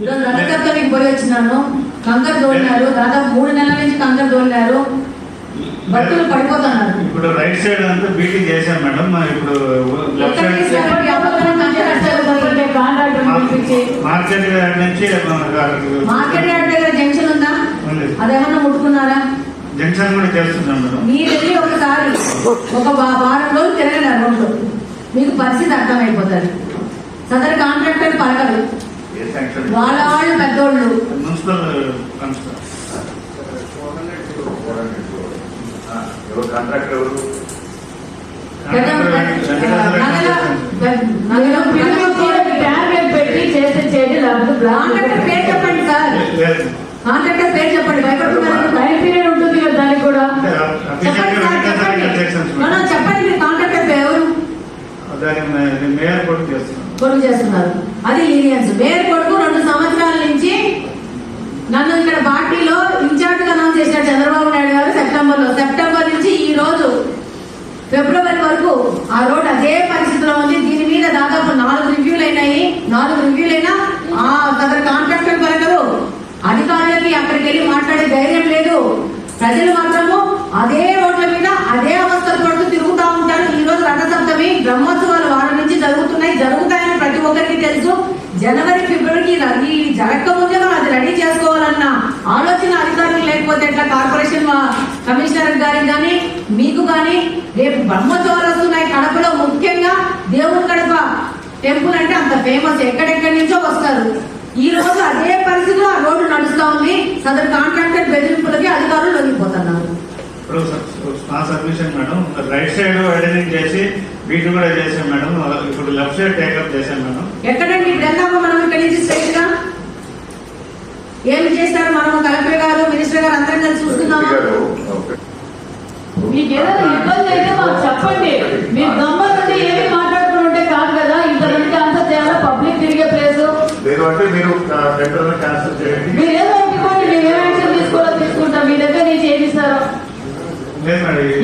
ఈరోజు రథసప్తమికి పోయి వచ్చినాను. కంకర తోలినారు, దాదాపు 3 నెలల నుంచి కంకర తోలినారు. భక్తులు పడిపోతున్నారు. ఇప్పుడు రైట్ సైడ్ అంతా బీటీ చేశాం మేడం. ఇప్పుడు లెఫ్ట్ సైడ్ మార్కెట్ యార్డ్ నుంచి మార్కెట్ యార్డ్ దగ్గర జంక్షన్ ఉందా? అదేమన్నా ముట్టుకున్నారా? జంక్షన్ కూడా చేస్తున్నాం మేడం. మీరు వెళ్ళి ఒకసారి ఒక వారం రోజులు తిరగండి రోడ్లు, మీకు పరిస్థితి అర్థమైపోతుంది. సదరు కాంట్రాక్టర్ పలకరు, వాళ్ళు పెద్దోళ్ళు. మున్సిపల్ కాంట్రాక్టర్ పేరు చెప్పండి సార్, కాంట్రాక్టర్ పేరు చెప్పండి. భయపడుతున్నారు, టైం పీరియడ్ ఉంటుంది కదా దానికి కూడా. చెప్పండి మీరు కాంట్రాక్టర్ పేరు ఎవరు? మేయర్ కొడుకు చేస్తున్నారు. అది లీనియన్స్. మేయర్ కొడుకు 2 సంవత్సరాల నుంచి నన్ను ఇక్కడ పార్టీలో ఇన్ఛార్జ్ గా అనౌన్స్ చేశారు చంద్రబాబు నాయుడు గారు సెప్టెంబర్ నుంచి ఈ రోజు ఫిబ్రవరి వరకు ఆ రోడ్ అదే పరిస్థితిలో ఉంది. దీని మీద దాదాపు 4 రివ్యూలు అయినాయి. 4 రివ్యూలు అయినా ఆ సదరు కాంట్రాక్టర్ పలకరు, అధికారులకి అక్కడికి వెళ్ళి మాట్లాడే ధైర్యం లేదు. ప్రజలు మాత్రము అదే రోడ్ల మీద అదే అవస్థలు పడుతూ తిరుగుతూ ఉంటారు. ఈ రోజు రథసప్తమి బ్రహ్మోత్సవాలు వారం నుంచి జరుగుతాయని ప్రతి ఒక్కరికి తెలుసు. జనవరి ఫిబ్రవరికి ఈ జరగకముందే మనం అది రెడీ చేసుకోవాలన్న ఆలోచన అధికారులు లేకపోతే ఎట్లా? కార్పొరేషన్ కమిషనర్ గారికి కానీ మీకు కానీ రేపు బ్రహ్మోత్సవాలు వస్తున్నాయి కడపలో. ముఖ్యంగా దేవుని కడప టెంపుల్ అంటే అంత ఫేమస్, ఎక్కడెక్కడి నుంచో వస్తారు. ఈ రోజు అదే పరిస్థితిలో ఆ రోడ్డు నడుస్తా ఉంది. సదరు కాంట్రాక్టర్ బెదిరింపులకి అధికారులు లొంగిపోతున్నారు. Submission madam, right side widening చేసి వీటి కూడా చేసాం మేడం. ఇప్పుడు లెఫ్ట్ సైడ్ టేకప్ చేశాం మేడం. ఎక్కడండి ఇప్పుడు వెళ్దామా మనం ఇక్కడ నుంచి స్ట్రైట్ గా? ఏమి చేస్తారు? మనం కలెక్టర్ గారు, మినిస్టర్ గారు అందరం కలిసి చూస్తున్నాము. మీకు ఏదైనా ఇబ్బంది అయితే మాకు చెప్పండి. మీరు గమ్మనుండి ఏమి మాట్లాడుకుంటే కాదు కదా. ఇంతమంది ఆన్సర్ చేయాలా? పబ్లిక్ తిరిగే ప్లేస్ మీరు ఏదో ఒప్పుకోండి. మీరు ఏ యాక్షన్ తీసుకోవాలో తీసుకుంటాం. మీ దగ్గర నుంచి ఏమిస్తారు?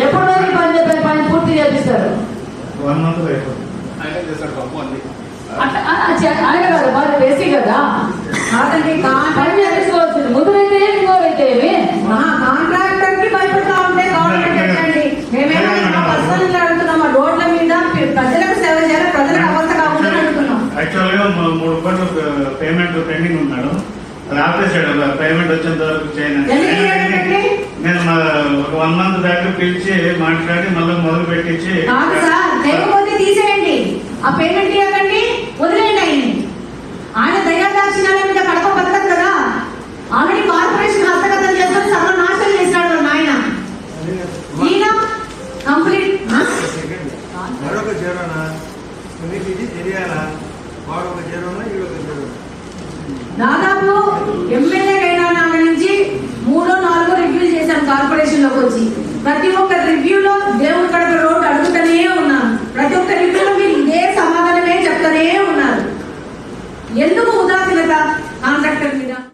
ఎప్పుడు పని పూర్తి చేపిస్తారు? 1 month ఆయన కాదు, వాళ్ళు వేసి కదా పని చేపించుకోవాల్సింది. ముదురైతే ఏమి, ఇంకోరైతే ఏమి? కాంట్రాక్టర్ కి భయపడతా ఉంటే గవర్నమెంట్ పెట్టండి. మేమేమో పర్సనల్ అడుగుతున్నాం. రోడ్ల మీద ప్రజలకు సేవ చేయాలి, ప్రజలకు అవస్థ కాకుండా అడుగుతున్నాం. యాక్చువల్ గా 3 కోట్ల పేమెంట్ పెండింగ్ ఉన్నాడు. అది ఆపేసాడు. పేమెంట్ వచ్చేంత వరకు చేయను. నేను ఒక 1 month దాకా పిలిచి మాట్లాడి మళ్ళీ మొదలు పెట్టించి తీసేయండి. ఆ పేమెంట్ ఇవ్వకండి, వదిలేయండి. ఆయన దయాదాక్షిణాల మీద కడప బతకదు కదా. ఆల్రెడీ కార్పొరేషన్ హస్తగతం చేసుకుని సర్వనాశనం చేసినాడు నాయన. ఈయన కంప్లీట్ దాదాపు ఎమ్మెల్యే అయినా నుంచి 3-4 రివ్యూలు చేశాం కార్పొరేషన్ లోకి వచ్చి. ప్రతి ఒక్క రివ్యూలో దేవుడి కడప